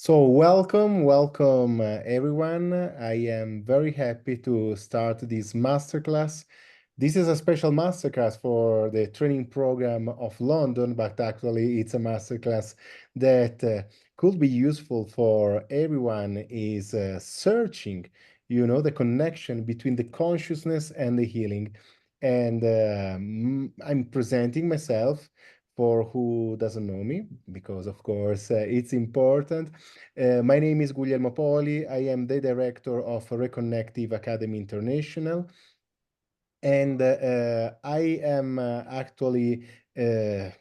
So welcome everyone. I am very happy to start this masterclass. This is a special masterclass for the training program of London, but actually it's a masterclass that could be useful for everyone is searching, the connection between the consciousness and the healing. And I'm presenting myself for who doesn't know me, because of course it's important. My name is Guglielmo Poli. I am the director of Reconnective Academy International, and I am actually uh,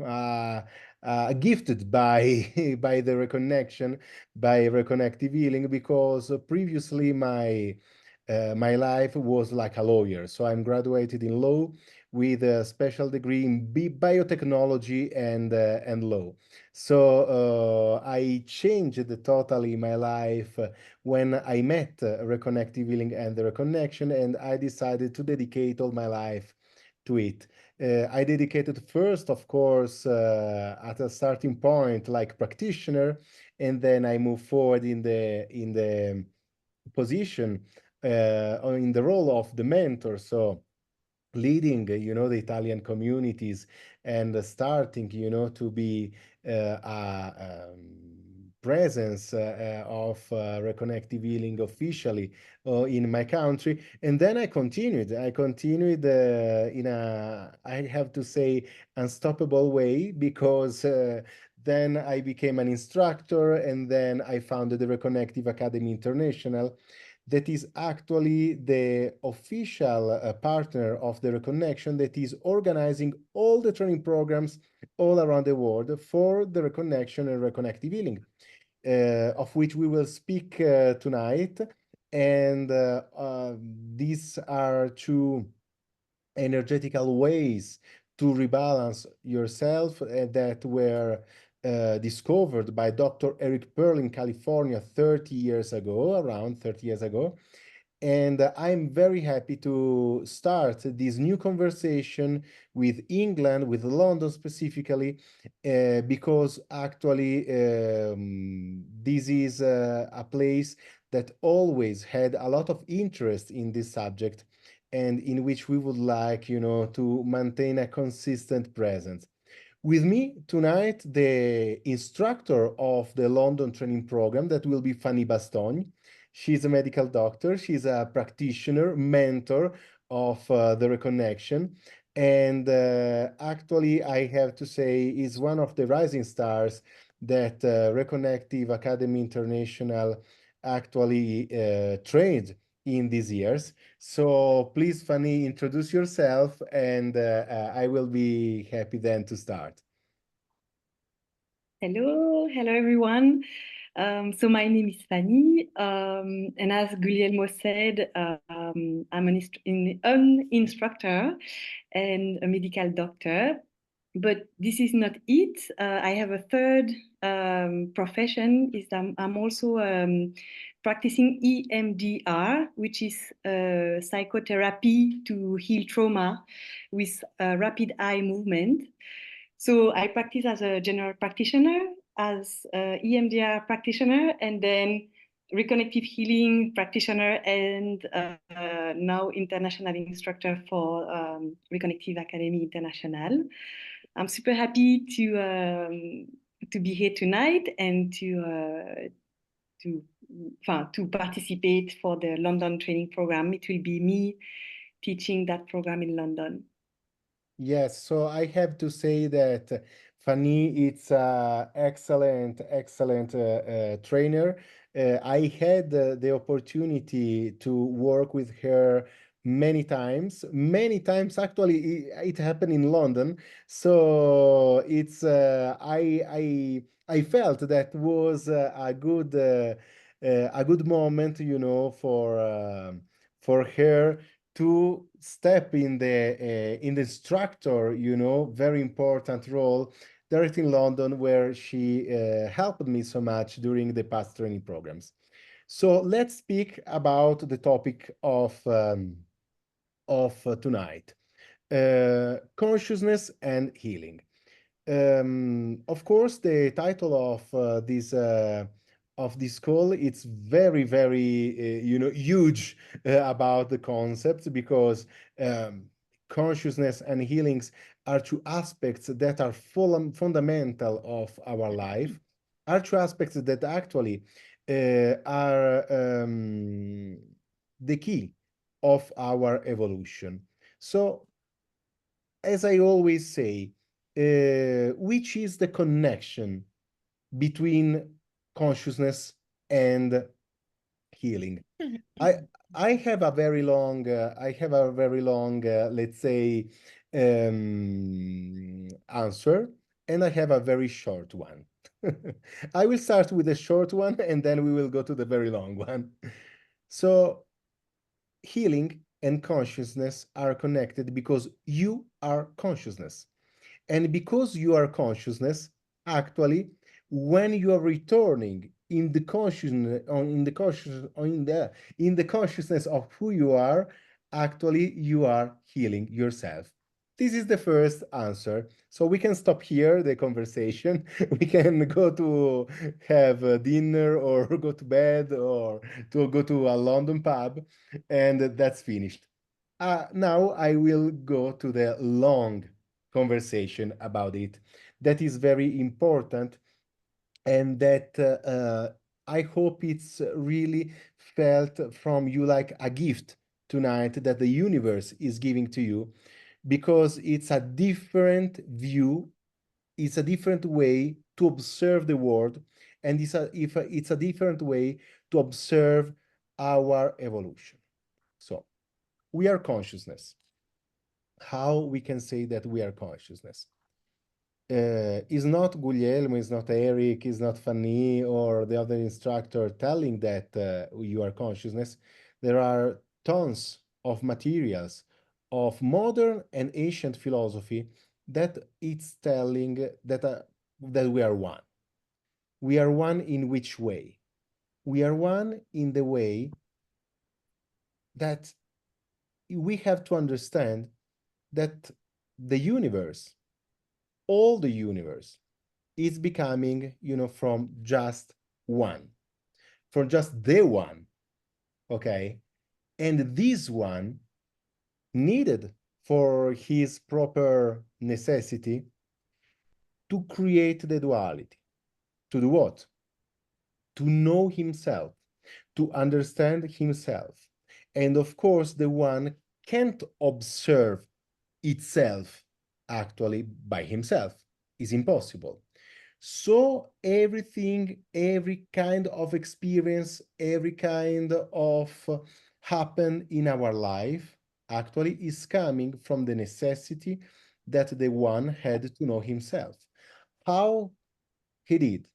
uh, gifted by by the reconnection, by reconnective healing, because previously my life was like a lawyer. So I'm graduated in law with a special degree in biotechnology and law. So I changed totally my life when I met Reconnective Healing and the Reconnection, and I decided to dedicate all my life to it. I dedicated first, of course, at a starting point like practitioner, and then I moved forward in the position or in the role of the mentor. So leading, the Italian communities and starting, to be a presence of reconnective healing officially in my country. And then I continued in a, I have to say, unstoppable way, because then I became an instructor, and then I founded the Reconnective Academy International, that is actually the official partner of the Reconnection, that is organizing all the training programs all around the world for the Reconnection and Reconnective Healing, of which we will speak tonight. And these are two energetical ways to rebalance yourself that were discovered by Dr. Eric Pearl in California 30 years ago, around 30 years ago. And I'm very happy to start this new conversation with England, with London specifically, because actually this is a place that always had a lot of interest in this subject, and in which we would like, to maintain a consistent presence. With me tonight, the instructor of the London training program, that will be Fanny Bastogne. She's a medical doctor. She's a practitioner, mentor of the Reconnection. And actually, I have to say, is one of the rising stars that Reconnective Academy International actually trained in these years. So please, Fanny, introduce yourself, and I will be happy then to start. Hello everyone. So my name is Fanny, and as Guglielmo said, I'm an instructor and a medical doctor. But this is not it. I have a third profession. Is I'm also practicing EMDR, which is psychotherapy to heal trauma with rapid eye movement. So I practice as a general practitioner, as a EMDR practitioner, and then reconnective healing practitioner, and now international instructor for Reconnective Academy International. I'm super happy to be here tonight and to to participate for the London training program. It will be me teaching that program in London. Yes, so I have to say that Fanny, it's excellent trainer. I had the opportunity to work with her many times. Actually, it happened in London. So it's I felt that was a good moment, for her to step in the instructor, very important role there in London, where she helped me so much during the past training programs. So let's speak about the topic of tonight: consciousness and healing. Of course, the title of this of this call, it's very, very, huge about the concept, because consciousness and healings are two aspects that are fundamental of our life, are two aspects that actually are the key of our evolution. So, as I always say, which is the connection between consciousness and healing? I I have a very long let's say answer, and I have a very short one. I will start with the short one, and then we will go to the very long one. So healing and consciousness are connected because you are consciousness. And because you are consciousness, actually, when you are returning in the consciousness, in the consciousness of who you are, actually you are healing yourself. This is the first answer. So we can stop here the conversation. We can go to have a dinner or go to bed or to go to a London pub, and that's finished. Now I will go to the long conversation about it. That is very important, and that I hope it's really felt from you like a gift tonight that the universe is giving to you, because it's a different view, it's a different way to observe the world, and it's a different way to observe our evolution. So we are consciousness. How we can say that we are consciousness? Is not Guglielmo, is not Eric, is not Fanny or the other instructor telling that you are consciousness. There are tons of materials of modern and ancient philosophy that it's telling that we are one. We are one in which way? We are one in the way that we have to understand that the universe, all the universe, is becoming, from just one, from just the one, okay? And this one needed for his proper necessity to create the duality. To do what? To know himself, to understand himself. And of course, the one can't observe itself actually by himself. It's impossible. So everything, every kind of experience, every kind of happen in our life actually is coming from the necessity that the one had to know himself. How he did?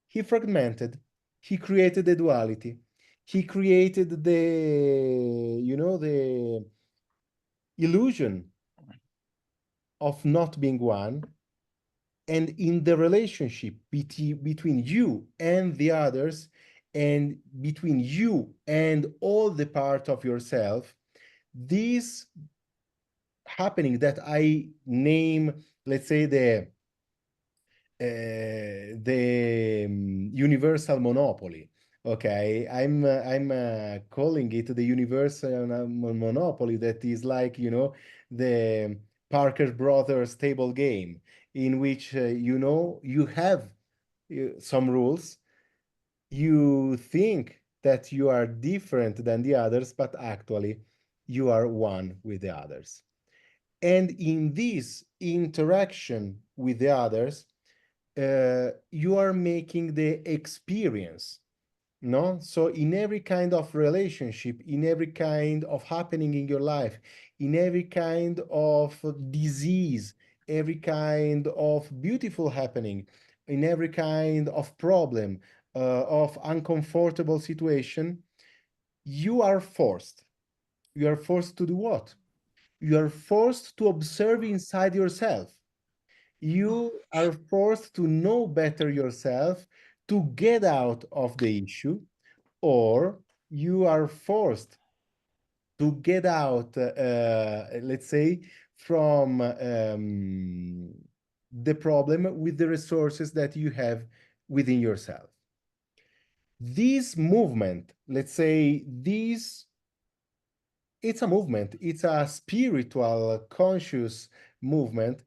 He fragmented, he created the duality, he created the illusion of not being one, and in the relationship between you and the others, and between you and all the part of yourself, this happening that I name, let's say, the universal monopoly. Okay, I'm calling it the universal monopoly. That is like, the Parker Brothers table game, in which you have some rules. You think that you are different than the others, but actually you are one with the others. And in this interaction with the others, you are making the experience, no? So in every kind of relationship, in every kind of happening in your life, in every kind of disease, every kind of beautiful happening, in every kind of problem, of uncomfortable situation, you are forced. You are forced to do what? You are forced to observe inside yourself. You are forced to know better yourself, to get out of the issue, or you are forced to get out, let's say, from the problem with the resources that you have within yourself. This movement, let's say this, it's a movement, it's a spiritual, conscious movement.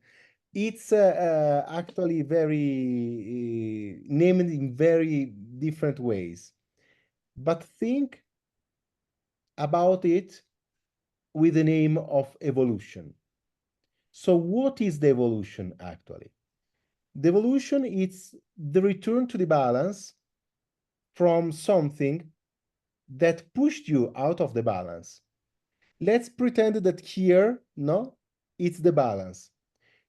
It's actually very named in very different ways. But think about it with the name of evolution. So what is the evolution actually? The evolution is the return to the balance from something that pushed you out of the balance. Let's pretend that here, no, it's the balance.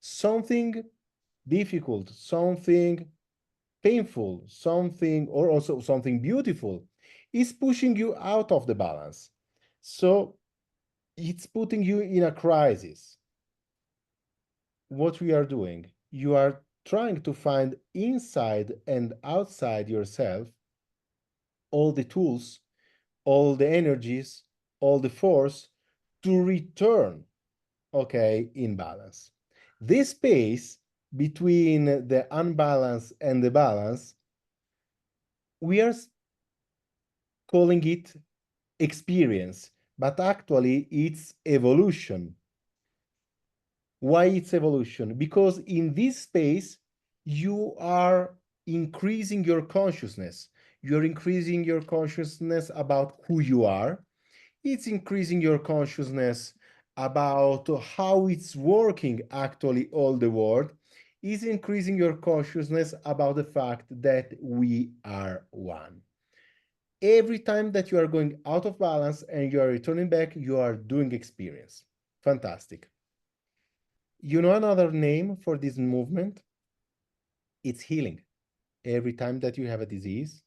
Something difficult, something painful, something, or also something beautiful, is pushing you out of the balance. So it's putting you in a crisis. What we are doing, you are trying to find inside and outside yourself all the tools, all the energies, all the force to return, okay, in balance. This space between the unbalance and the balance, we are calling it experience, but actually it's evolution. Why it's evolution? Because in this space, you are increasing your consciousness. You're increasing your consciousness about who you are. It's increasing your consciousness about how it's working actually all the world. It's increasing your consciousness about the fact that we are one. Every time that you are going out of balance and you are returning back, you are doing experience. Fantastic. You know another name for this movement? It's healing. Every time that you have a disease,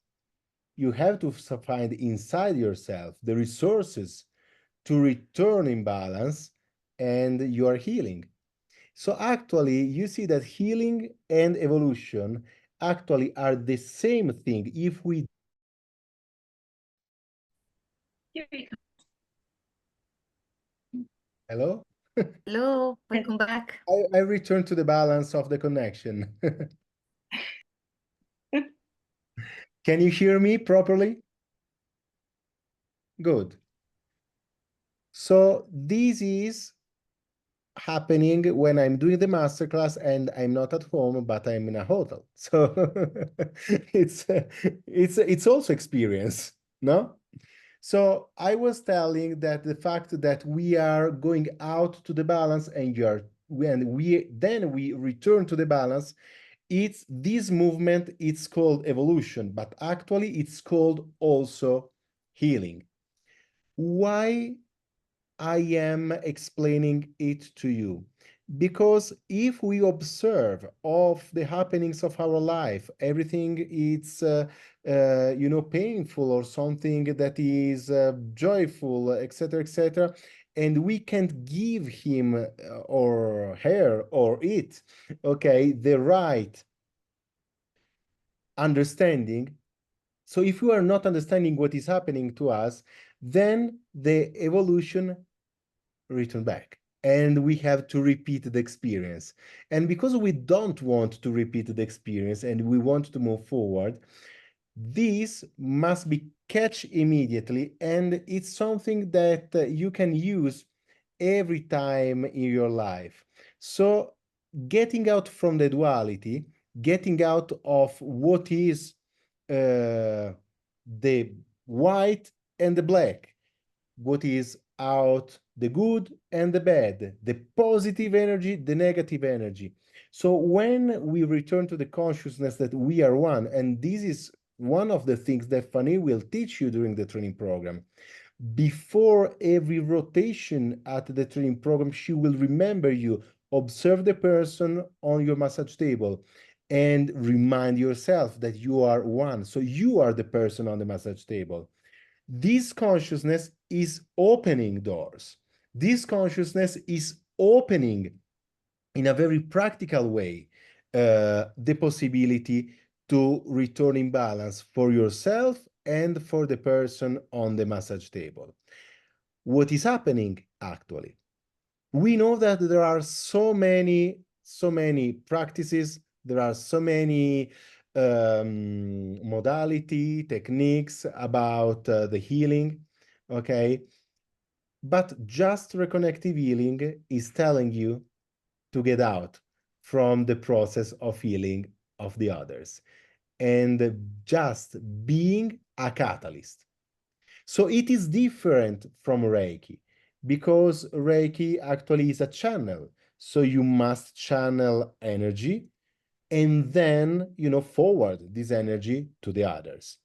you have to find inside yourself the resources to return in balance, and you are healing. So actually, you see that healing and evolution actually are the same thing. If we Hello? Hello, welcome back. I return to the balance of the connection. Can you hear me properly? Good. So this is happening when I'm doing the masterclass and I'm not at home, but I'm in a hotel. So it's also experience, no? So I was telling that the fact that we are going out to the balance and then we return to the balance, it's this movement, it's called evolution, but actually it's called also healing. Why I am explaining it to you? Because if we observe of the happenings of our life, everything it's painful or something that is joyful, etc., and we can't give him or her or it, okay, the right understanding. So if you are not understanding what is happening to us, then the evolution return back and we have to repeat the experience. And because we don't want to repeat the experience and we want to move forward, this must be catch immediately, and it's something that you can use every time in your life. So getting out from the duality, getting out of what is the white and the black, what is out the good and the bad, the positive energy, the negative energy. So when we return to the consciousness that we are one, and this is one of the things that Fanny will teach you during the training program, before every rotation at the training program, she will remember you, observe the person on your massage table, and remind yourself that you are one. So you are the person on the massage table. This consciousness is opening doors. This consciousness is opening in a very practical way the possibility to return in balance for yourself and for the person on the massage table. What is happening actually? We know that there are so many practices, there are so many modality, techniques, about the healing, okay? But just reconnective healing is telling you to get out from the process of healing of the others and just being a catalyst. So it is different from Reiki because Reiki actually is a channel. So you must channel energy and then, forward this energy to the others.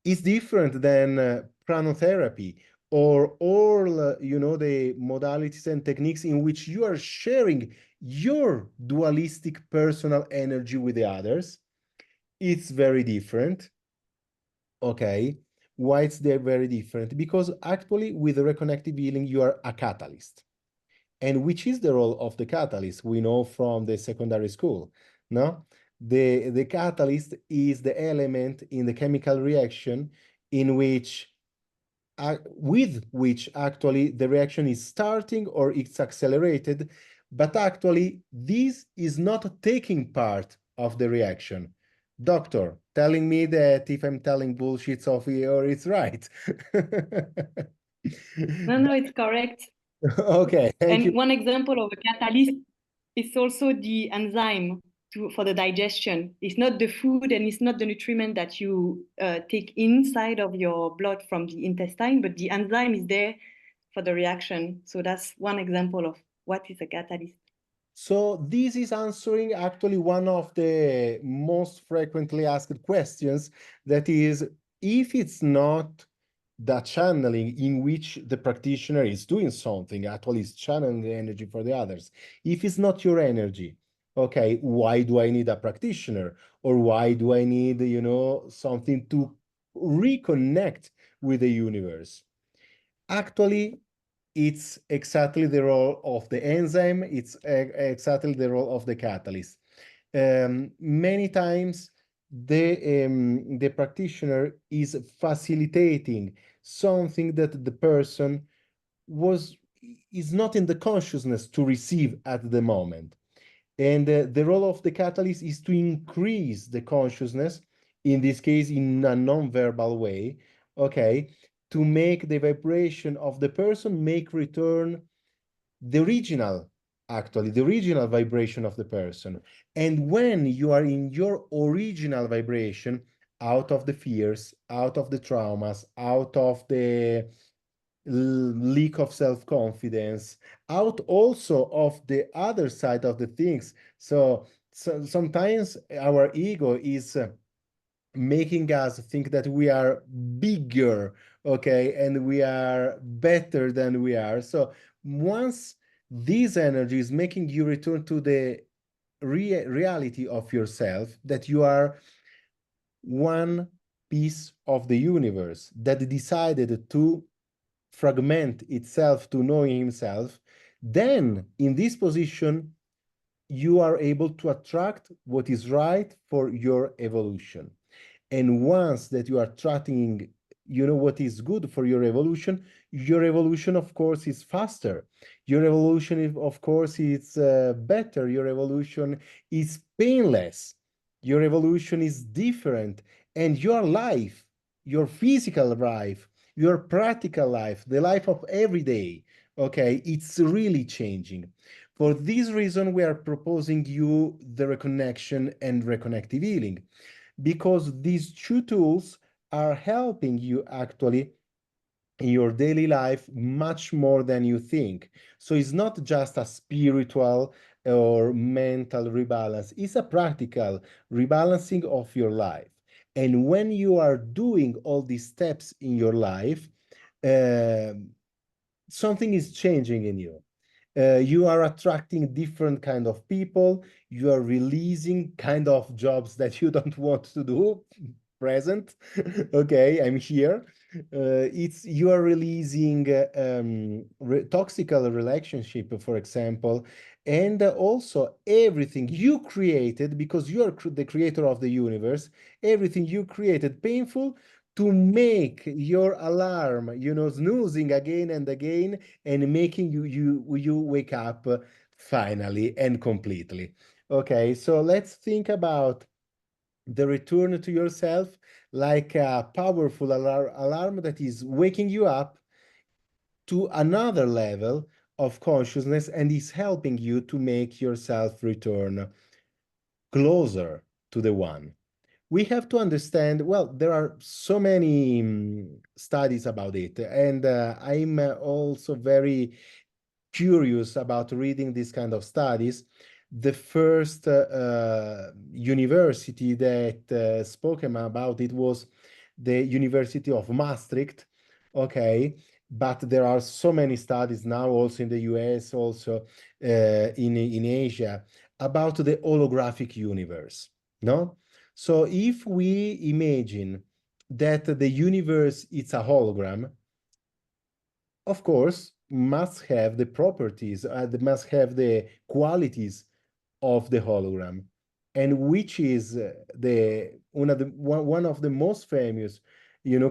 It's different than pranotherapy or all, the modalities and techniques in which you are sharing your dualistic personal energy with the others. It's very different. Okay. Why it's very different? Because actually with reconnective healing, you are a catalyst. And which is the role of the catalyst? We know from the secondary school, no? The catalyst is the element in the chemical reaction in which, with which actually the reaction is starting or it's accelerated, but actually this is not taking part of the reaction. Doctor, telling me that if I'm telling bullshit, or it's right. No, it's correct. Okay, thank you. And one example of a catalyst is also the enzyme for the digestion. It's not the food and it's not the nutriment that you take inside of your blood from the intestine, but the enzyme is there for the reaction. So that's one example of what is a catalyst. So this is answering actually one of the most frequently asked questions, that is, if it's not the channeling in which the practitioner is doing something, actually is channeling the energy for the others. If it's not your energy, okay, why do I need a practitioner? Or why do I need, something to reconnect with the universe? Actually, it's exactly the role of the enzyme, it's exactly the role of the catalyst. Many times the practitioner is facilitating something that the person is not in the consciousness to receive at the moment. And the role of the catalyst is to increase the consciousness, in this case, in a non-verbal way, okay, to make the vibration of the person make return the original, actually, the original vibration of the person. And when you are in your original vibration, out of the fears, out of the traumas, out of the leak of self-confidence, out also of the other side of the things. So sometimes our ego is making us think that we are bigger, okay, and we are better than we are. So once this energy is making you return to the reality of yourself, that you are one piece of the universe that decided to fragment itself to knowing himself, then in this position, you are able to attract what is right for your evolution. And once that you are attracting, what is good for your evolution, of course, is faster. Your evolution, of course, is better. Your evolution is painless. Your evolution is different. And your life, your physical life, your practical life, the life of every day, okay, it's really changing. For this reason, we are proposing you the reconnection and reconnective healing, because these two tools are helping you actually in your daily life much more than you think. So it's not just a spiritual or mental rebalance, it's a practical rebalancing of your life. And when you are doing all these steps in your life, something is changing in you. You are attracting different kind of people. You are releasing kind of jobs that you don't want to do. Present. Okay, I'm here. You are releasing toxic relationship, for example, and also everything you created, because you are the creator of the universe. Everything you created painful to make your alarm, snoozing again and again, and making you wake up finally and completely. Okay, so let's think about the return to yourself like a powerful alarm that is waking you up to another level of consciousness and is helping you to make yourself return closer to the one. We have to understand, well, there are so many studies about it, and I'm also very curious about reading these kind of studies. The first university that spoke about it was the University of Maastricht. Okay, but there are so many studies now, also in the US, also in Asia, about the holographic universe. No, so if we imagine that the universe is a hologram, of course, must have the properties, must have the qualities of the hologram, and which is one of the most famous,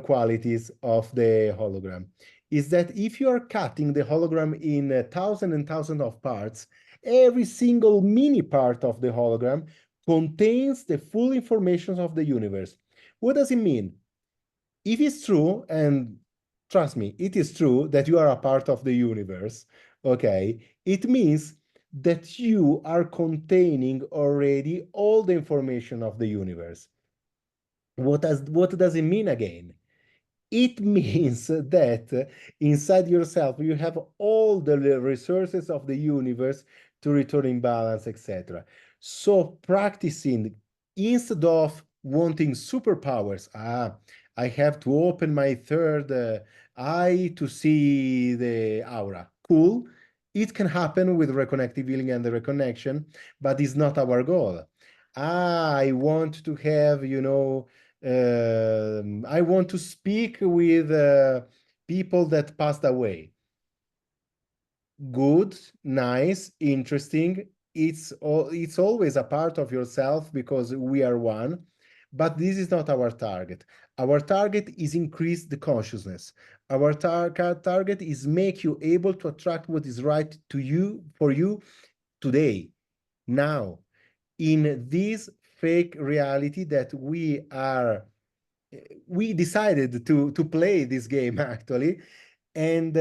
qualities of the hologram, is that if you are cutting the hologram in thousands and thousands of parts, every single mini part of the hologram contains the full information of the universe. What does it mean? If it's true, and trust me, it is true that you are a part of the universe, okay, it means that you are containing already all the information of the universe. What does it mean again? It means that inside yourself you have all the resources of the universe to return in balance, etc. So practicing, instead of wanting superpowers, I have to open my third eye to see the aura. Cool. It can happen with reconnective healing and the reconnection, but it's not our goal. I want to have, I want to speak with people that passed away. Good, nice, interesting. It's always a part of yourself because we are one, but this is not our target. Our target is increase the consciousness. Our target is make you able to attract what is right to you, for you today, now, in this fake reality that we decided to play this game actually, and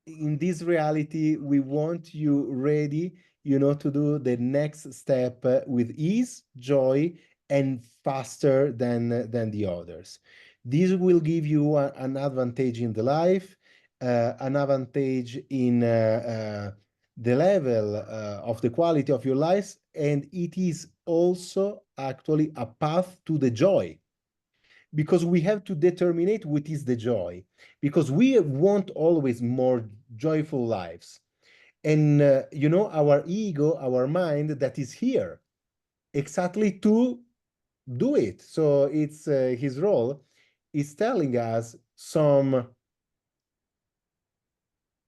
in this reality we want you ready, to do the next step with ease, joy, and faster than the others. This will give you an advantage in the life, an advantage in the level of the quality of your life, and it is also actually a path to the joy, because we have to determine what is the joy, because we want always more joyful lives. And our ego, our mind, that is here exactly to do it. So it's his role is telling us some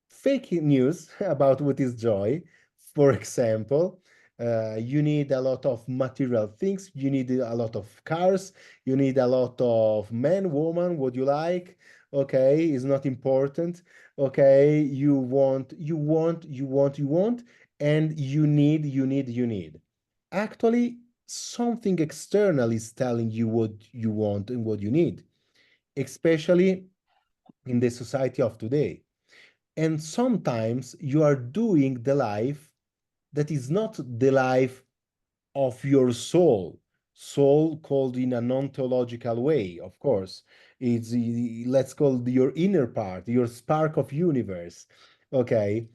fake news about what is joy. For example, you need a lot of material things, you need a lot of cars, you need a lot of men, woman, what you like, okay, is not important, okay, you want, and you need. Actually, something external is telling you what you want and what you need, especially in the society of today. And sometimes you are doing the life that is not the life of your soul called in a non-theological way, of course. It's, let's call your inner part, your spark of universe, okay?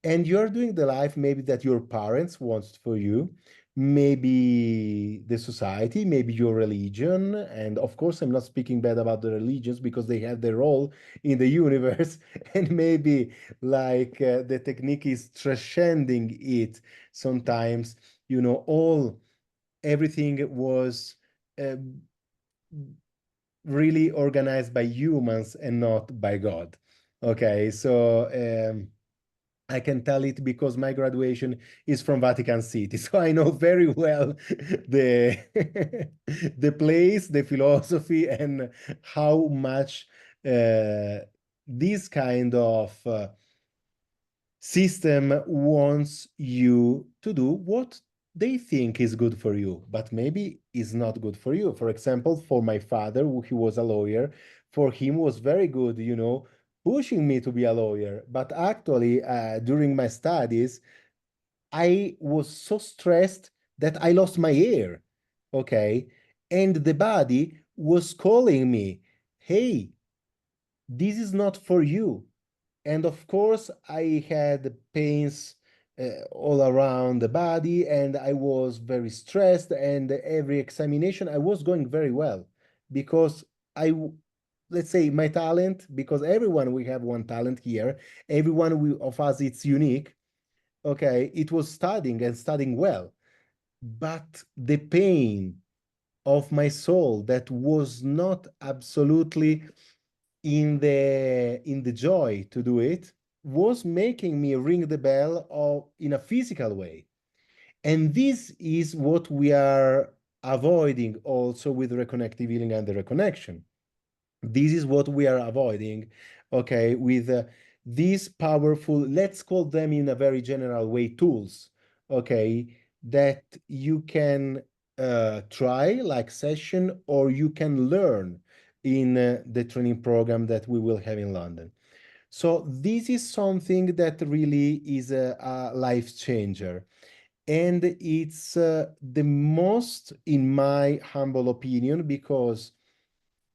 And you're doing the life maybe that your parents want for you, maybe the society, maybe your religion. And of course, I'm not speaking bad about the religions because they have their role in the universe. And maybe like the technique is transcending it sometimes, everything was uh, really organized by humans and not by God. Okay, so I can tell it because my graduation is from Vatican City, so I know very well the the place, the philosophy, and how much this kind of system wants you to do what they think is good for you, but maybe is not good for you. For example, for my father, who he was a lawyer, for him was very good, pushing me to be a lawyer. But actually, during my studies, I was so stressed that I lost my hair. Okay. And the body was calling me, hey, this is not for you. And of course, I had pains all around the body, and I was very stressed. And every examination, I was going very well because let's say my talent, because everyone, we have one talent here, everyone of us, it's unique. Okay, it was studying and studying well, but the pain of my soul that was not absolutely in the joy to do it was making me ring the bell in a physical way. And this is what we are avoiding also with reconnective healing and the reconnection. This is what we are avoiding, okay, with these powerful, let's call them in a very general way, tools, okay, that you can try like session, or you can learn in the training program that we will have in London. So this is something that really is a life changer. And it's the most, in my humble opinion, because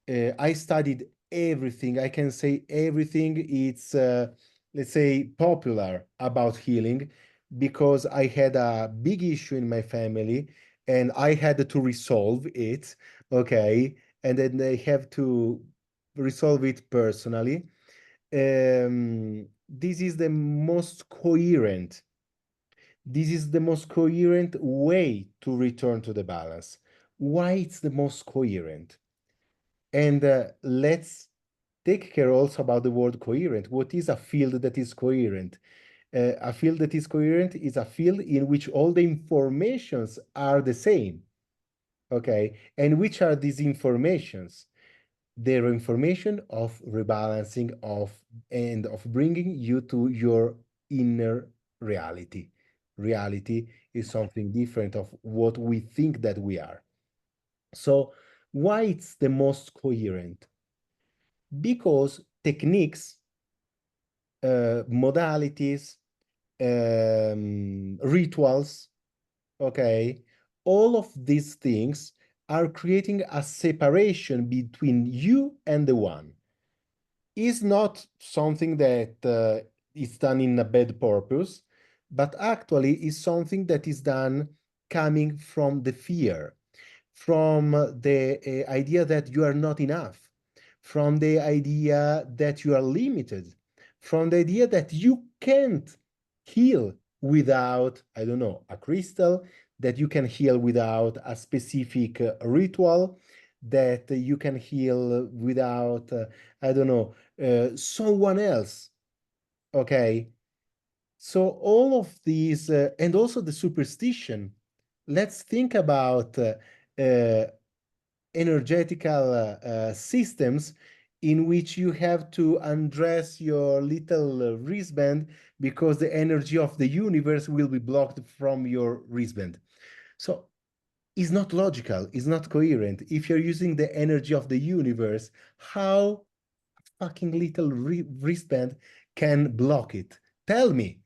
I studied everything. I can say everything. It's, let's say, popular about healing, because I had a big issue in my family and I had to resolve it. Okay. And then I have to resolve it personally. This is the most coherent. This is the most coherent way to return to the balance. Why it's the most coherent? And let's take care also about the word coherent. What is a field that is coherent? A field that is coherent is a field in which all the informations are the same. Okay. And which are these informations? They're information of rebalancing and of bringing you to your inner reality. Reality is something different of what we think that we are. So why it's the most coherent? Because techniques, modalities, rituals, okay, all of these things are creating a separation between you and the one. Is not something that is done in a bad purpose, but actually is something that is done coming from the fear, from the idea that you are not enough, from the idea that you are limited, from the idea that you can't heal without, I don't know, a crystal, that you can heal without a specific ritual, that you can heal without, I don't know, someone else. Okay. So all of these, and also the superstition. Let's think about uh, energetical systems in which you have to undress your little wristband because the energy of the universe will be blocked from your wristband. So it's not logical, it's not coherent. If you're using the energy of the universe, how fucking little wristband can block it? Tell me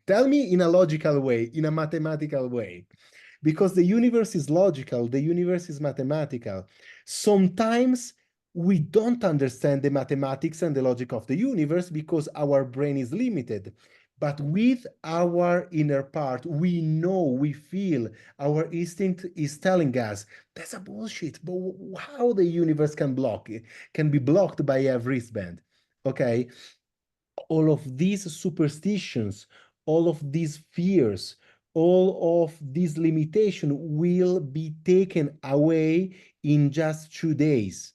in a logical way, in a mathematical way, because the universe is logical, the universe is mathematical. Sometimes we don't understand the mathematics and the logic of the universe because our brain is limited. But with our inner part, we know, we feel, our instinct is telling us that's a bullshit. But how the universe can block it, can be blocked by a wristband? Okay, all of these superstitions, all of these fears, all of these limitation will be taken away in just 2 days.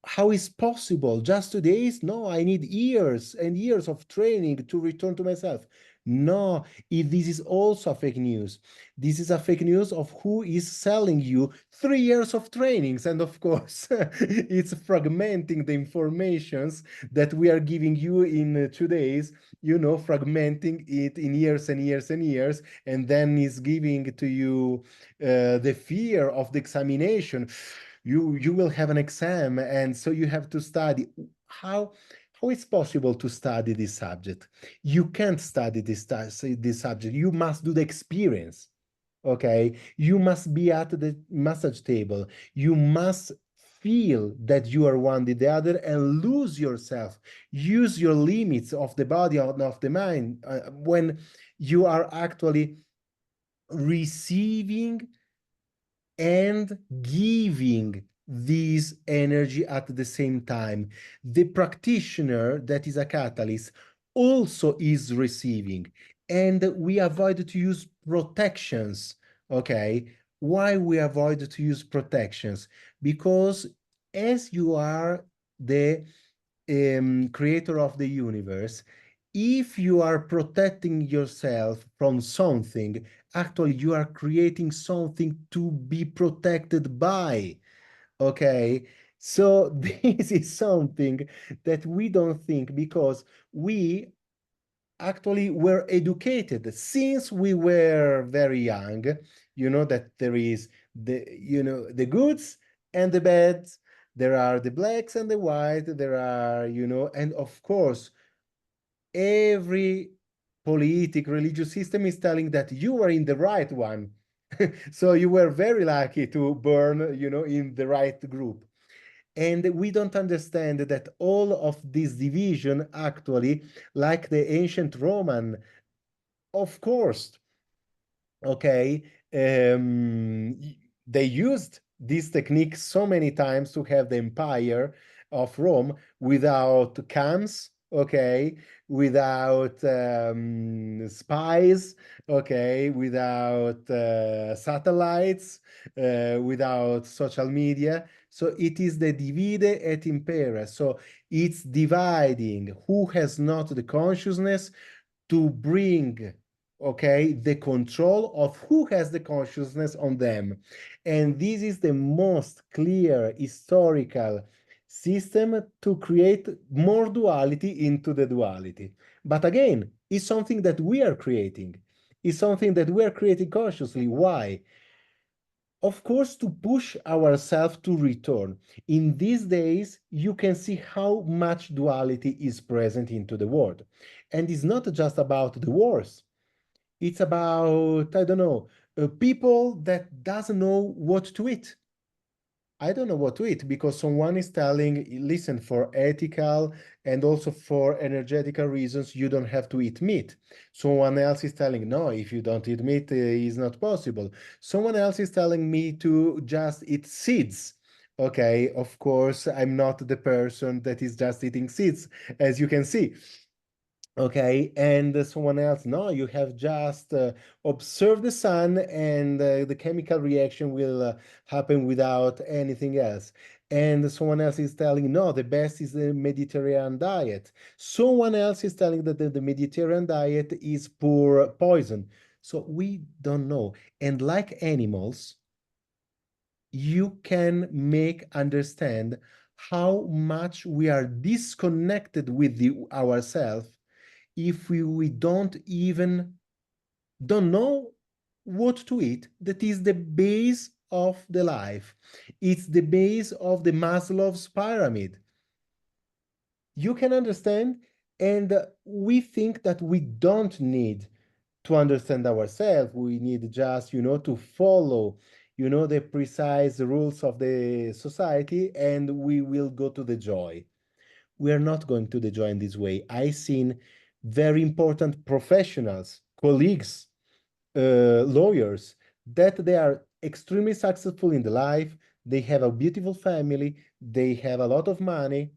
How is possible? Just 2 days? No, I need years and years of training to return to myself. No, this is also a fake news. This is a fake news of who is selling you 3 years of trainings. And of course, it's fragmenting the informations that we are giving you in 2 days, fragmenting it in years and years and years, and then is giving to you the fear of the examination. You will have an exam, and so you have to study. How is possible to study this subject? You can't study this subject. You must do the experience. Okay, you must be at the massage table. You must feel that you are one with the other and lose yourself. Use your limits of the body and of the mind when you are actually receiving and giving this energy at the same time. The practitioner that is a catalyst also is receiving, and we avoid to use protections. Okay, why we avoid to use protections? Because as you are the creator of the universe, if you are protecting yourself from something, actually you are creating something to be protected by. Okay, so this is something that we don't think, because we actually were educated since we were very young, that there is the goods and the bads, there are the blacks and the white, there are, and of course every politic religious system is telling that you are in the right one. So you were very lucky to burn, in the right group. And we don't understand that all of this division actually, like the ancient Roman, of course, okay, they used this technique so many times to have the empire of Rome without camps, okay, without spies, okay, without satellites, without social media. So it is the divide et impera. So it's dividing who has not the consciousness to bring, okay, the control of who has the consciousness on them. And this is the most clear historical system to create more duality into the duality. But again, it's something that we are creating. It's something that we are creating consciously. Why? Of course, to push ourselves to return. In these days, you can see how much duality is present into the world. And it's not just about the wars. It's about, I don't know, people that doesn't know what to eat. I don't know what to eat because someone is telling, listen, for ethical and also for energetical reasons, you don't have to eat meat. Someone else is telling, no, if you don't eat meat, it's not possible. Someone else is telling me to just eat seeds. Okay, of course, I'm not the person that is just eating seeds, as you can see. Okay, and someone else, no, you have just observed the sun and the chemical reaction will happen without anything else. And someone else is telling, no, the best is the Mediterranean diet. Someone else is telling that the Mediterranean diet is poor poison. So we don't know. And like animals, you can make understand how much we are disconnected with ourselves if we don't even don't know what to eat. That is the base of the life. It's the base of the Maslow's pyramid. You can understand, and we think that we don't need to understand ourselves. We need just, to follow, the precise rules of the society, and we will go to the joy. We are not going to the joy in this way. I've seen very important professionals, colleagues, lawyers, that they are extremely successful in the life. They have a beautiful family. They have a lot of money,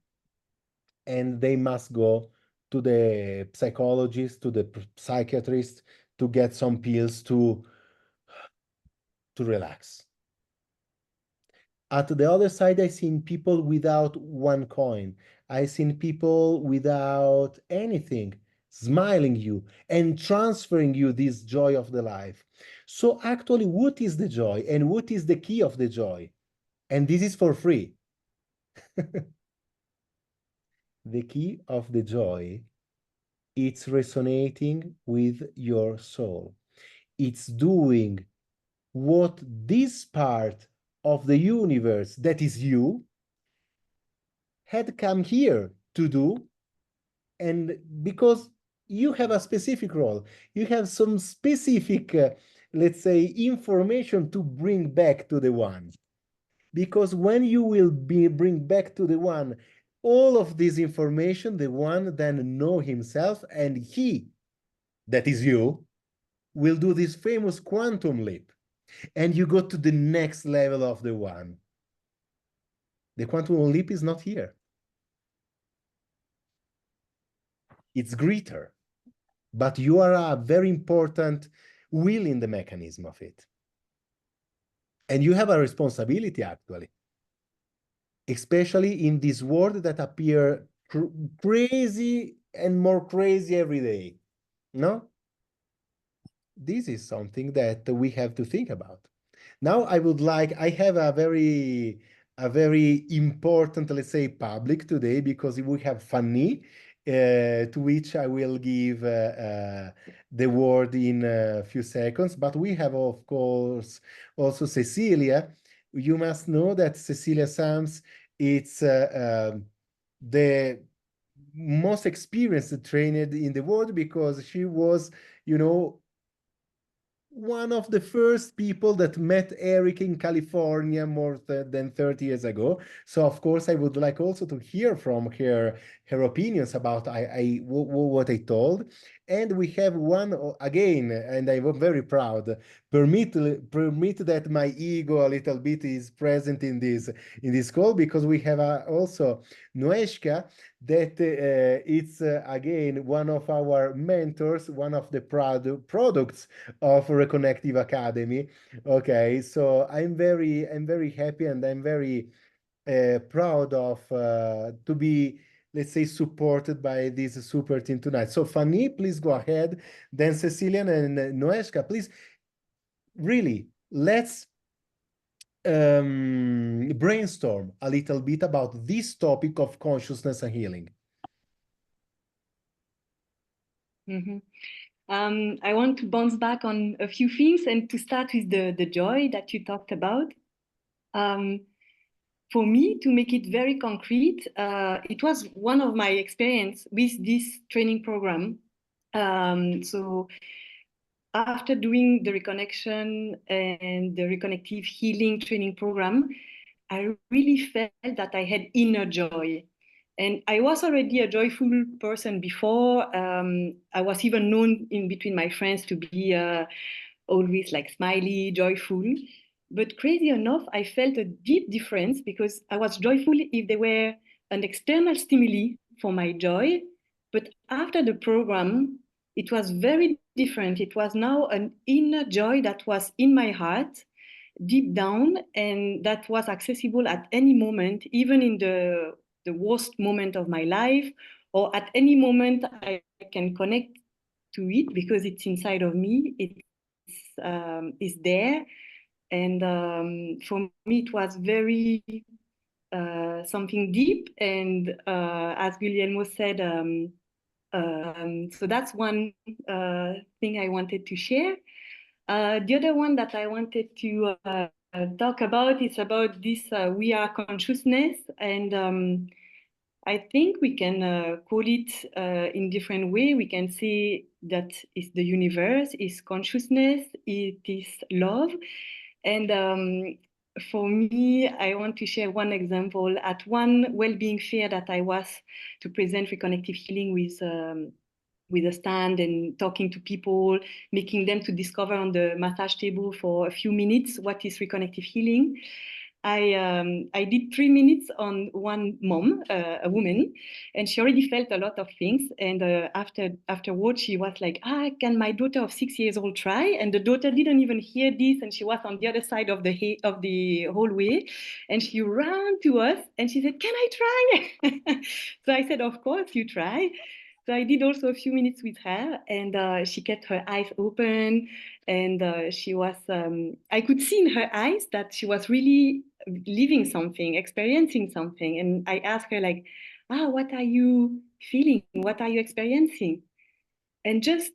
and they must go to the psychologist, to the psychiatrist, to get some pills to relax. At the other side, I've seen people without one coin. I've seen people without anything, smiling you, and transferring you this joy of the life. So actually, what is the joy and what is the key of the joy? And this is for free. The key of the joy, it's resonating with your soul. It's doing what this part of the universe that is you had come here to do. And because you have a specific role, you have some specific, let's say, information to bring back to the one. Because when you will bring back to the one all of this information, the one then know himself, and he, that is you, will do this famous quantum leap. And you go to the next level of the one. The quantum leap is not here. It's greater. But you are a very important wheel in the mechanism of it. And you have a responsibility, actually, especially in this world that appear crazy and more crazy every day. No? This is something that we have to think about. Now I have a very important, let's say, public today, because we have Fanny, to which I will give the word in a few seconds. But we have, of course, also Cecilia. You must know that Cecilia Sams, it's the most experienced trainer in the world, because she was, one of the first people that met Eric in California more than 30 years ago. So of course I would like also to hear from her opinions about what I told. And we have one again, and I'm very proud. Permit that my ego a little bit is present in this call, because we have also Noeshka, that it's again one of our mentors, one of the products of Reconnective Academy. Okay, so I'm very happy, and I'm very proud of to be, let's say, supported by this super team tonight. So Fanny, please go ahead. Then Cecilian and Noeshka, please, really, let's brainstorm a little bit about this topic of consciousness and healing. Mm-hmm. I want to bounce back on a few things, and to start with the joy that you talked about. For me, to make it very concrete, it was one of my experience with this training program. So after doing the reconnection and the reconnective healing training program, I really felt that I had inner joy. And I was already a joyful person before. I was even known in between my friends to be always like smiley, joyful. But crazy enough, I felt a deep difference, because I was joyful if there were an external stimuli for my joy. But after the program, it was very different. It was now an inner joy that was in my heart, deep down, and that was accessible at any moment, even in the worst moment of my life, or at any moment I can connect to it, because it's inside of me. It's there. And for me, it was very something deep. And as Guglielmo said, so that's one thing I wanted to share. The other one that I wanted to talk about is about this we are consciousness. And I think we can call it in different way. We can say that it's the universe, it's consciousness, it is love. And for me, I want to share one example. At one well-being fair that I was to present reconnective healing with a stand and talking to people, making them to discover on the massage table for a few minutes what is reconnective healing. I did 3 minutes on one mom, a woman, and she already felt a lot of things. And afterwards, she was like, can my daughter of 6 years old try? And the daughter didn't even hear this, and she was on the other side of the hallway, and she ran to us and she said, "Can I try?" So I said, "Of course, you try." So I did also a few minutes with her, and she kept her eyes open, and I could see in her eyes that she was really living something, experiencing something. And I asked her like, what are you feeling? What are you experiencing? And just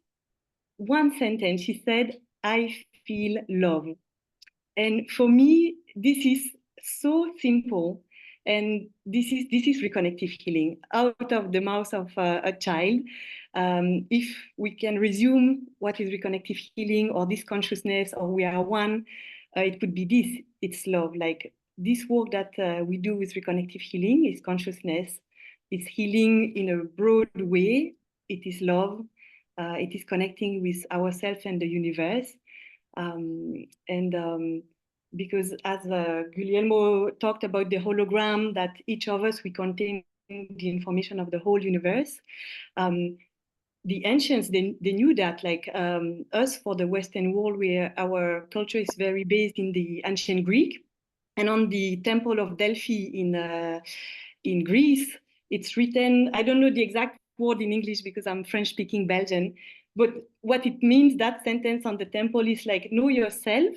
one sentence, she said, I feel love. And for me, this is so simple. And this is reconnective healing out of the mouth of a child. If we can resume what is reconnective healing or this consciousness or we are one, it could be this. It's love. Like this work that we do with reconnective healing is consciousness. It's healing in a broad way. It is love. It is connecting with ourselves and the universe. And because as Guglielmo talked about the hologram, that each of us, we contain the information of the whole universe. The ancients, they knew that, like us for the Western world, where our culture is very based in the ancient Greek. And on the Temple of Delphi in Greece, it's written, I don't know the exact word in English because I'm French-speaking Belgian, but what it means, that sentence on the temple is like, know yourself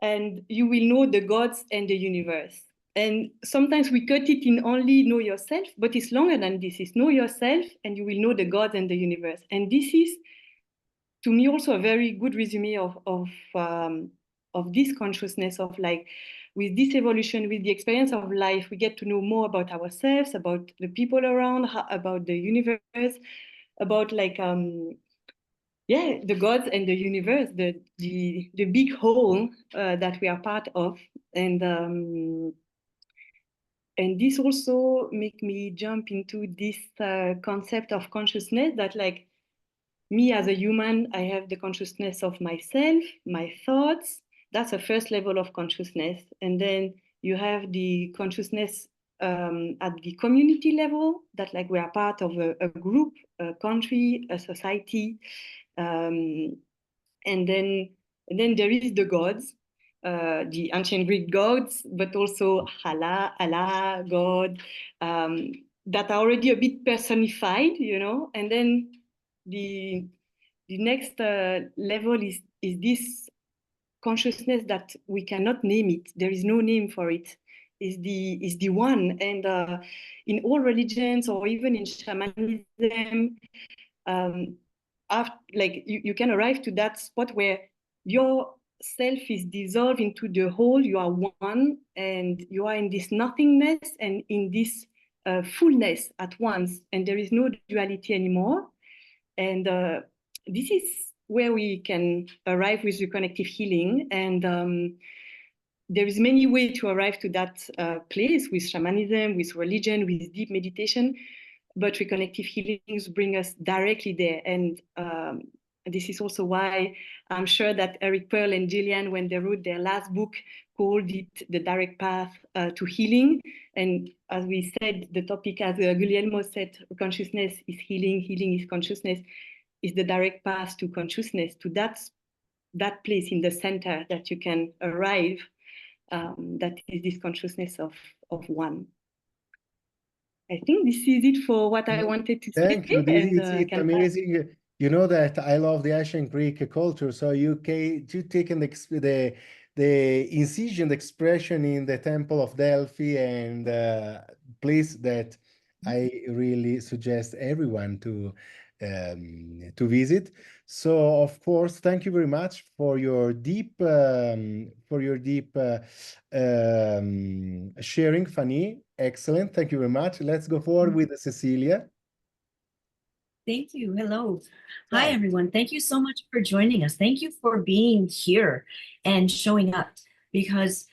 and you will know the gods and the universe. And sometimes we cut it in only know yourself, but it's longer than this. It's know yourself and you will know the gods and the universe. And this is, to me, also a very good resume of this consciousness of like, with this evolution, with the experience of life, we get to know more about ourselves, about the people around, about the universe, about like the gods and the universe, the big whole that we are part of. And this also make me jump into this concept of consciousness, that like me as a human, I have the consciousness of myself, my thoughts. That's the first level of consciousness. And then you have the consciousness at the community level, that like we are part of a group, a country, a society. And then there is the gods, the ancient Greek gods, but also Allah, God, that are already a bit personified, you know. And then the next level is this consciousness that we cannot name it. There is no name for it. Is the one. And in all religions, or even in shamanism, like you can arrive to that spot where your self is dissolved into the whole. You are one, and you are in this nothingness and in this fullness at once, and there is no duality anymore. And this is where we can arrive with reconnective healing. And there is many ways to arrive to that place, with shamanism, with religion, with deep meditation. But reconnective healings bring us directly there. And this is also why I'm sure that Eric Pearl and Jillian, when they wrote their last book, called it The Direct Path to Healing. And as we said, the topic, as Guglielmo said, consciousness is healing, healing is consciousness, is the direct path to consciousness, to that place in the center that you can arrive, that is this consciousness of one. I think this is it for what I wanted to say. Thank you. It's amazing. You know that I love the ancient Greek culture. So you taken the incision, the expression in the Temple of Delphi, and place that I really suggest everyone to visit. So of course, thank you very much for your deep sharing, Fanny. Excellent. Thank you very much. Let's go forward with Cecilia. Thank you. Hello. Hi, everyone. Thank you so much for joining us. Thank you for being here and showing up, because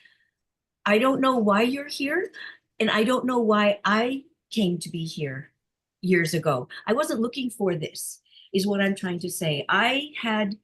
I don't know why you're here, and I don't know why I came to be here years ago. I wasn't looking for this, is what I'm trying to say. I had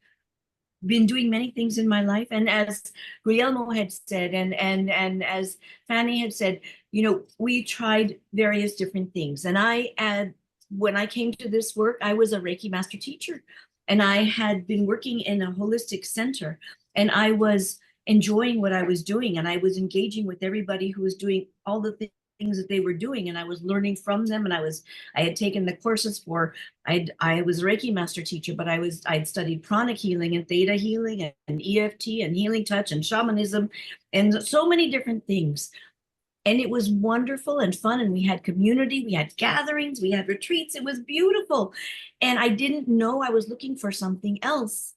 been doing many things in my life, and as Guglielmo had said, and as Fanny had said, you know, we tried various different things. And when I came to this work, I was a Reiki master teacher, and I had been working in a holistic center, and I was enjoying what I was doing, and I was engaging with everybody who was doing all the things that they were doing, and I was learning from them, and I had taken the courses for, I was a Reiki master teacher, but I'd studied pranic healing and theta healing and EFT and healing touch and shamanism and so many different things. And it was wonderful and fun, and we had community, we had gatherings, we had retreats. It was beautiful. And I didn't know I was looking for something else.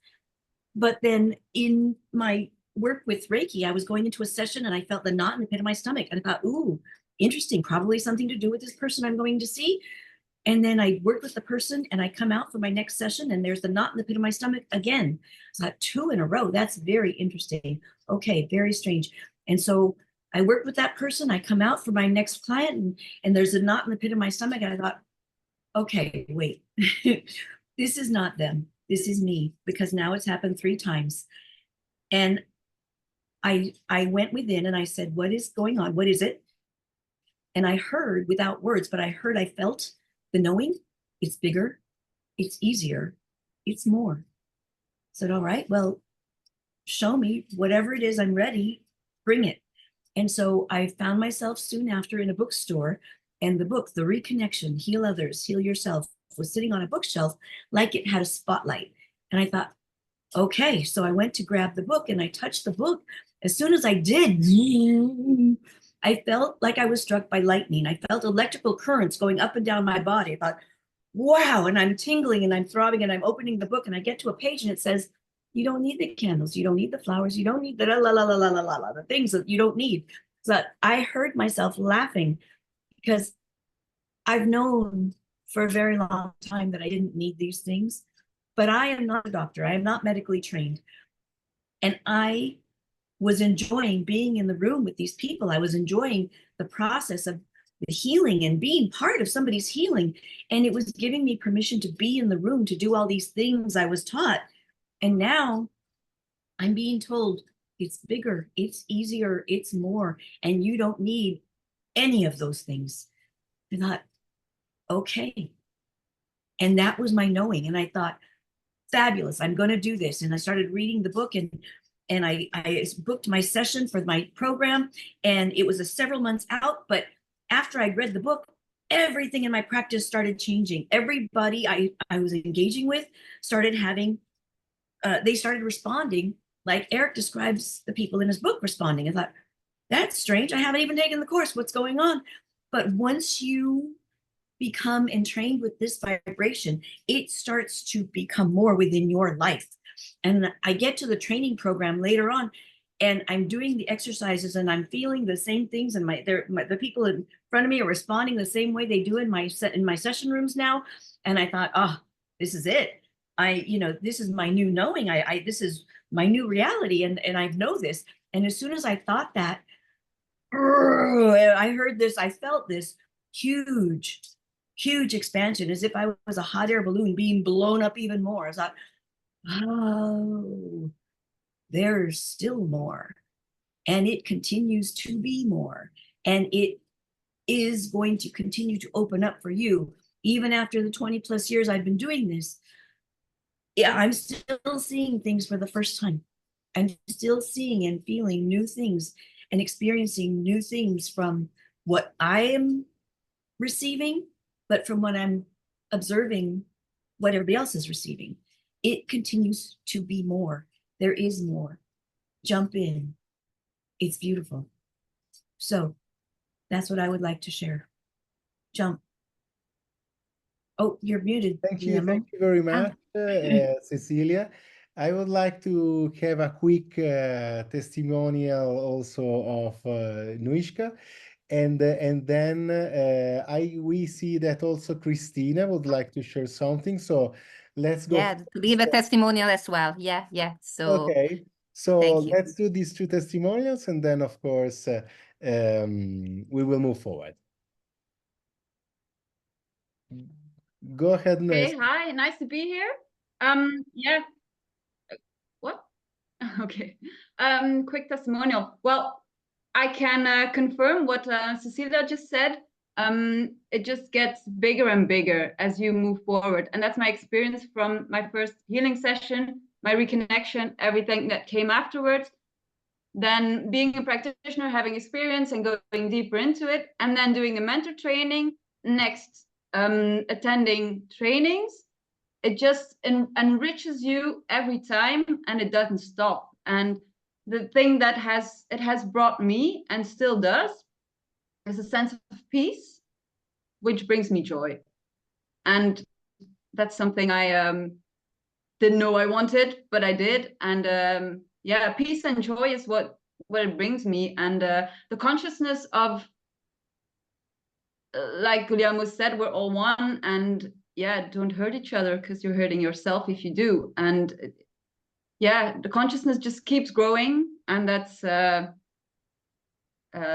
But then in my work with Reiki, I was going into a session and I felt the knot in the pit of my stomach. And I thought, ooh, interesting, probably something to do with this person I'm going to see. And then I worked with the person and I come out for my next session and there's the knot in the pit of my stomach again. So I thought, 2 in a row, that's very interesting. Okay, very strange. And so I worked with that person. I come out for my next client and there's a knot in the pit of my stomach. And I thought, okay, wait, this is not them. This is me, because now it's happened 3 times. And I went within and I said, what is going on? What is it? And I heard without words, but I felt the knowing. It's bigger, it's easier, it's more. I said, all right, well, show me whatever it is, I'm ready, bring it. And so I found myself soon after in a bookstore, and the book, The Reconnection, Heal Others, Heal Yourself, was sitting on a bookshelf like it had a spotlight. And I thought, okay, so I went to grab the book and I touched the book. As soon as I did, I felt like I was struck by lightning. I felt electrical currents going up and down my body. I thought, wow, and I'm tingling and I'm throbbing and I'm opening the book and I get to a page and it says, you don't need the candles, you don't need the flowers, you don't need the the things that you don't need. So I heard myself laughing because I've known for a very long time that I didn't need these things, but I am not a doctor. I am not medically trained. And I was enjoying being in the room with these people. I was enjoying the process of the healing and being part of somebody's healing. And it was giving me permission to be in the room, to do all these things I was taught. And now I'm being told it's bigger, it's easier, it's more, and you don't need any of those things. I thought, okay. And that was my knowing. And I thought, fabulous, I'm going to do this. And I started reading the book and I booked my session for my program, and it was several months out. But after I'd read the book, everything in my practice started changing. Everybody I was engaging with started having, they started responding like Eric describes the people in his book responding. I thought, that's strange. I haven't even taken the course. What's going on? But once you become entrained with this vibration, it starts to become more within your life. And I get to the training program later on, and I'm doing the exercises, and I'm feeling the same things, and the people in front of me are responding the same way they do in my session rooms now. And I thought, oh, this is it. This is my new knowing. This is my new reality, and I know this. And as soon as I thought that, I heard this, I felt this huge expansion, as if I was a hot air balloon being blown up even more. I thought, oh, there's still more, and it continues to be more, and it is going to continue to open up for you even after the 20+ years I've been doing this. Yeah, I'm still seeing things for the first time. I'm still seeing and feeling new things and experiencing new things from what I am receiving, but from what I'm observing, what everybody else is receiving. It continues to be more. There is more. Jump in. It's beautiful. So that's what I would like to share. Jump. Oh, you're muted. Thank you very much, Cecilia. I would like to have a quick testimonial also of Nuishka. And then we see that also Christina would like to share something. So let's go. Yeah, to leave a testimonial as well. Yeah. So okay. So let's do these 2 testimonials, and then of course we will move forward. Go ahead, Nuishka. Hey, hi, nice to be here. Yeah. What? Okay. Quick testimonial. Well, I can confirm what Cecilia just said. It just gets bigger and bigger as you move forward. And that's my experience from my first healing session, my reconnection, everything that came afterwards. then being a practitioner, having experience and going deeper into it, and then doing the mentor training, next attending trainings, it just enriches you every time, and it doesn't stop. And the thing that it has brought me and still does is a sense of peace, which brings me joy. And that's something I didn't know I wanted, but I did. And yeah, peace and joy is what it brings me. And the consciousness of, like Guglielmo said, we're all one, and yeah, don't hurt each other, because you're hurting yourself if you do. And yeah, the consciousness just keeps growing, and that's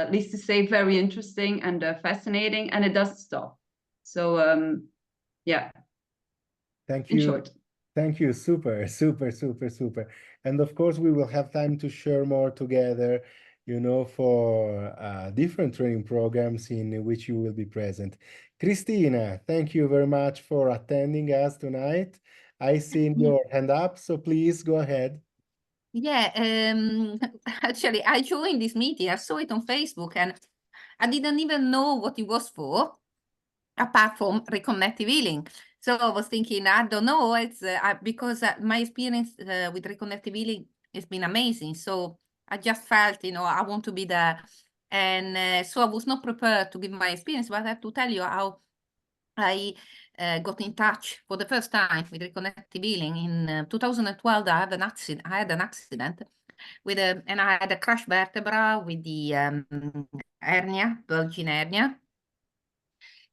least to say very interesting and fascinating, and it doesn't stop. So yeah, Thank in you. short. Thank you. Super, super, super, super. And of course, we will have time to share more together, you know, for different training programs in which you will be present. Christina, thank you very much for attending us tonight. I seen your hand up, so please go ahead. Yeah, actually, I joined this meeting. I saw it on Facebook, and I didn't even know what it was for, apart from reconnective healing. So I was thinking, I don't know, it's because my experience with reconnective healing has been amazing. So I just felt, you know, I want to be there. And so I was not prepared to give my experience, but I have to tell you how I got in touch for the first time with reconnective healing in 2012. I had an accident with and I had a crash vertebra with the hernia, bulging hernia.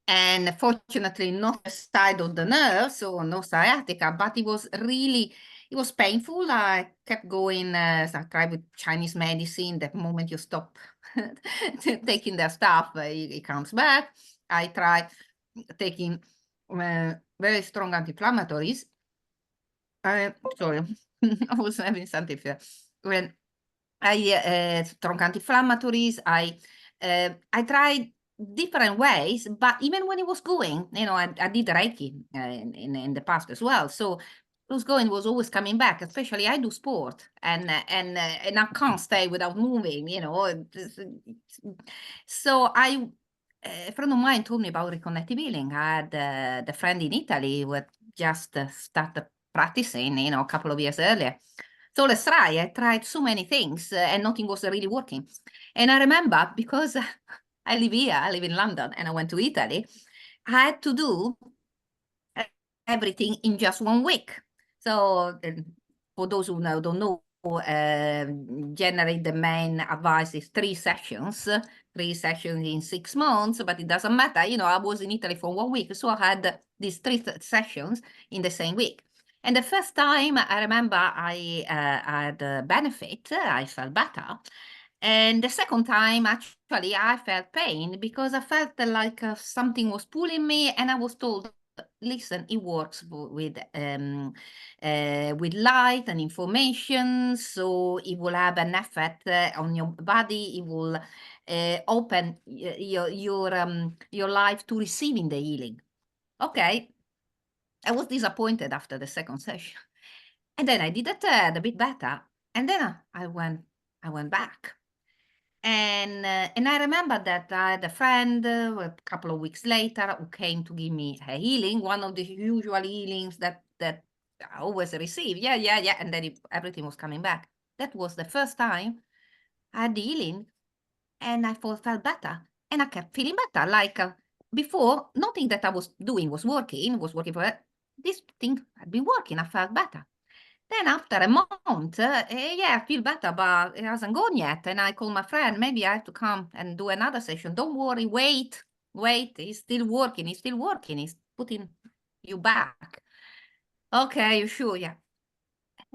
And fortunately, not the side of the nerve, so no sciatica, but it was painful. I kept going. So I tried with Chinese medicine. The moment you stop taking their stuff, it comes back. I tried taking very strong anti-inflammatories. Sorry, I was having something here. When strong anti-inflammatories, I tried different ways, but even when it was going, you know, I did Reiki in the past as well. So it was going, was always coming back. Especially I do sport, and I can't stay without moving, you know. So a friend of mine told me about reconnective healing. I had the friend in Italy who had just started practicing, you know, a couple of years earlier. So let's try. I tried so many things and nothing was really working. And I remember, because I live here, I live in London, and I went to Italy, I had to do everything in just 1 week. So for those who don't know, generally the main advice is 3 sessions in 6 months, but it doesn't matter. You know, I was in Italy for 1 week, so I had these 3 sessions in the same week. And the first time, I remember I had a benefit, I felt better. And the second time, actually, I felt pain, because I felt like something was pulling me, and I was told, listen, it works with light and information, so it will have an effect on your body. It will open your life to receiving the healing. Okay. I was disappointed after the second session. And then I did a third, a bit better. And then I went back. And I remember that I had a friend a couple of weeks later who came to give me a healing, one of the usual healings that I always receive. Yeah. And then everything was coming back. That was the first time I had the healing, and I felt better. And I kept feeling better. Like before, nothing that I was doing was working for this thing had been working. I felt better. Then after a month, yeah, I feel better, but it hasn't gone yet. And I called my friend, maybe I have to come and do another session. Don't worry, wait, it's still working, it's putting you back. Okay, you sure? Yeah.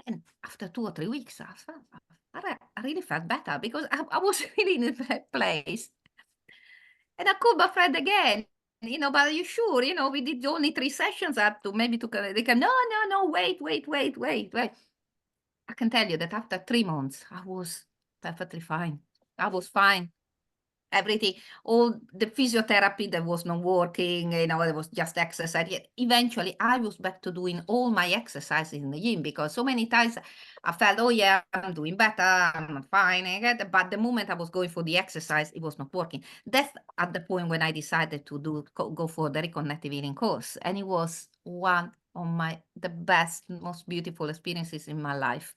And after 2 or 3 weeks, I really felt better, because I was really in a bad place. And I called my friend again, you know, but are you sure? You know, we did only 3 sessions up to maybe they can, no, wait. I can tell you that after 3 months, I was perfectly fine. I was fine. everything, all the physiotherapy that was not working, it was just exercise. Yet eventually I was back to doing all my exercises in the gym, because so many times I felt, oh yeah, I'm doing better, I'm fine, but the moment I was going for the exercise, it was not working. That's at the point when I decided to go for the reconnective healing course, and it was one of the best, most beautiful experiences in my life.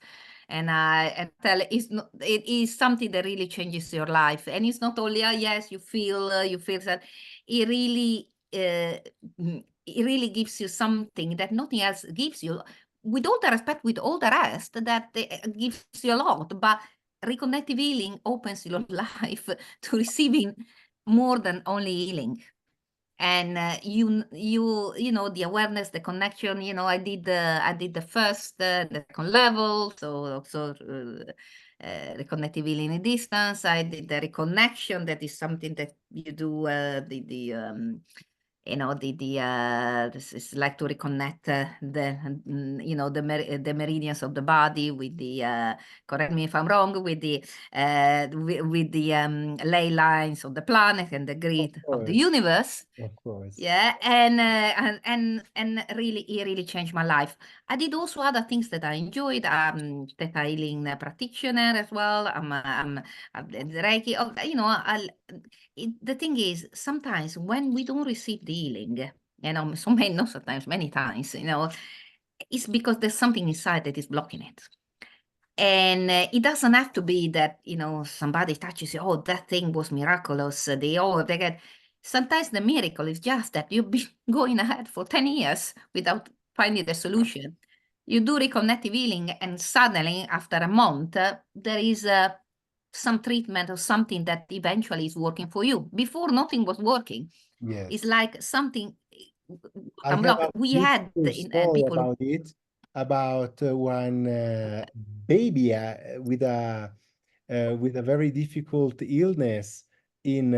And I tell it is something that really changes your life. And it's not only, yes, you feel that it really gives you something that nothing else gives you. With all the respect, with all the rest, that gives you a lot, but reconnective healing opens your life to receiving more than only healing. And the awareness, the connection, I did the first, the second level, so also reconnective healing in distance. I did the reconnection, that is something that you do, this is like to reconnect the meridians of the body with the correct me if I'm wrong, with the ley lines of the planet and the grid of the universe. Of course. Yeah, and really, it really changed my life. I did also other things that I enjoyed. Theta healing practitioner as well. I'm Reiki. The thing is, sometimes when we don't receive the healing, many times, it's because there's something inside that is blocking it. And it doesn't have to be that, somebody touches you, oh, that thing was miraculous. They get. Sometimes the miracle is just that you've been going ahead for 10 years without finding the solution. You do reconnective healing, and suddenly, after a month, there is some treatment or something that eventually is working for you. Before, nothing was working. Yes. It's like something I have a we had story people about it, about one baby with a very difficult illness in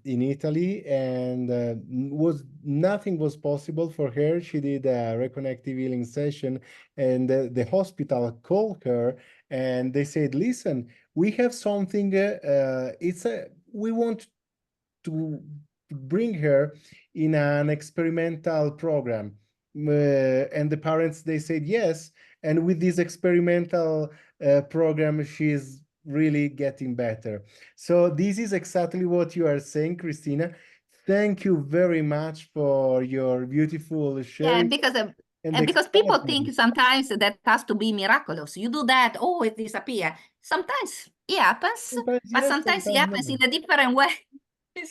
Italy, and nothing was possible for her. She did a reconnective healing session, and the hospital called her, and they said, "Listen, we have something. We want to bring her in an experimental program." And the parents, they said yes. And with this experimental program, she's really getting better. So this is exactly what you are saying, Christina. Thank you very much for your beautiful sharing. Yeah, because people think sometimes that has to be miraculous. You do that, oh, it disappears. Sometimes it happens, but sometimes it happens in a different way.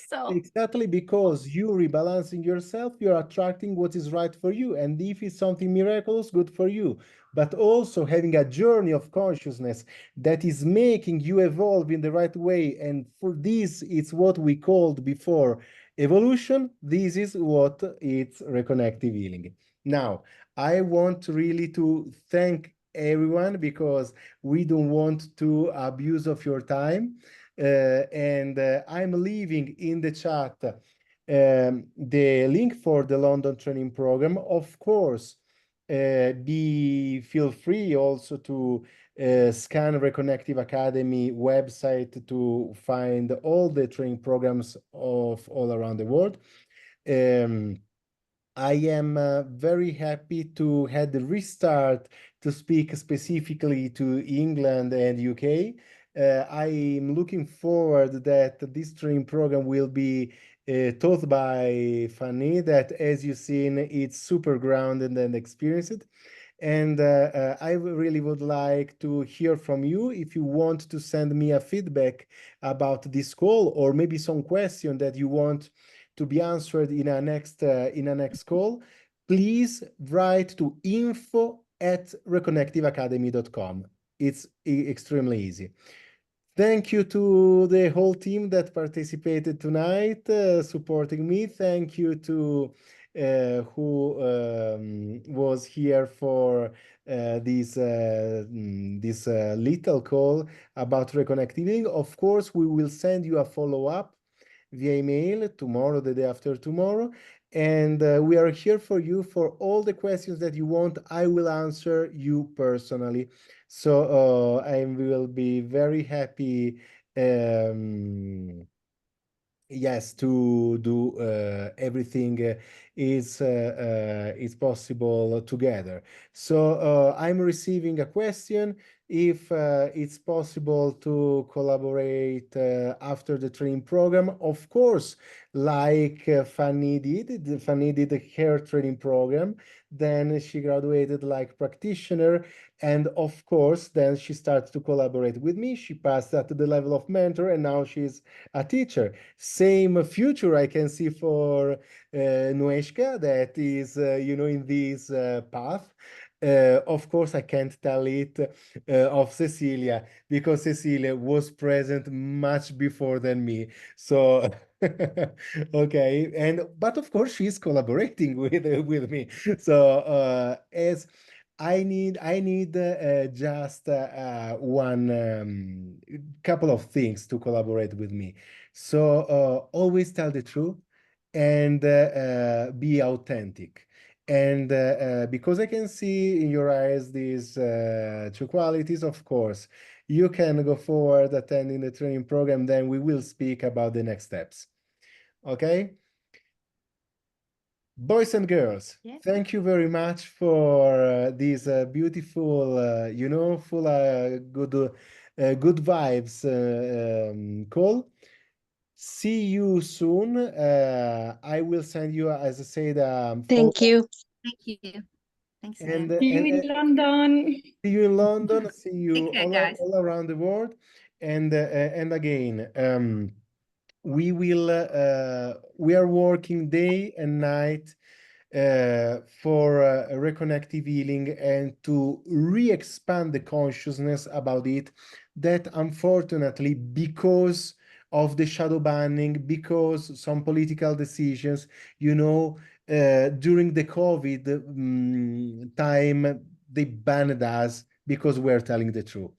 So exactly, because you rebalancing yourself, you're attracting what is right for you. And if it's something miraculous, good for you. But also having a journey of consciousness that is making you evolve in the right way. And for this, it's what we called before evolution. This is what it's reconnective healing. Now, I want really to thank everyone, because we don't want to abuse of your time. And I'm leaving in the chat the link for the London training program. Of course, feel free also to scan Reconnective Academy website to find all the training programs of all around the world. I am very happy to have the restart to speak specifically to England and UK. I'm looking forward that this training program will be taught by Fanny, that, as you've seen, it's super grounded and experienced. And I really would like to hear from you. If you want to send me a feedback about this call, or maybe some question that you want to be answered in a next call, please write to info@reconnectiveacademy.com. It's extremely easy. Thank you to the whole team that participated tonight, supporting me. Thank you to who was here for this little call about reconnecting. Of course, we will send you a follow-up via email tomorrow, the day after tomorrow. And we are here for you for all the questions that you want. I will answer you personally. So I will be very happy yes, to do everything is possible together. So I'm receiving a question if it's possible to collaborate after the training program. Of course, like Fanny did. Fanny did her training program, then she graduated like practitioner, and of course, then she started to collaborate with me. She passed at the level of mentor, and now she's a teacher. Same future I can see for Nueshka, that is, in this path. Of course, I can't tell it of Cecilia, because Cecilia was present much before than me. So, okay, but of course she's collaborating with me. So as I need just one couple of things to collaborate with me. So always tell the truth and be authentic. And because I can see in your eyes these two qualities, of course, you can go forward attending the training program. Then we will speak about the next steps. Okay? Boys and girls, Yes. thank you very much for this beautiful, full good vibes call. See you soon. I will send you, as I said, Thank you. Thank you. Thanks and again. See you in London. see you in London. See you Take care, guys. all around the world. And again, we are working day and night for reconnective healing and to re-expand the consciousness about it, that unfortunately, because of the shadow banning, because some political decisions, during the COVID time, they banned us because we're telling the truth.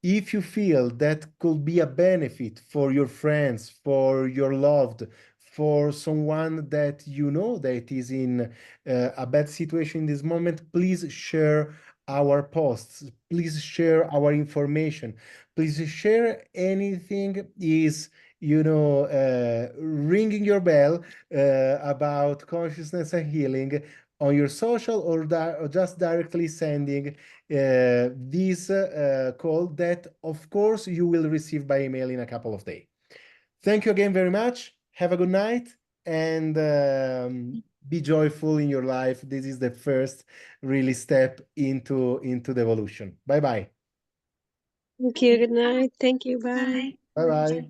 If you feel that could be a benefit for your friends, for your loved, for someone that you know that is in a bad situation in this moment, please share our posts. Please share our information. Please share anything is, ringing your bell about consciousness and healing on your social, or just directly sending this call that, of course, you will receive by email in a couple of days. Thank you again very much. Have a good night, and be joyful in your life. This is the first really step into the evolution. Bye-bye. Thank you. Good night. Thank you. Bye. Bye. Bye-bye.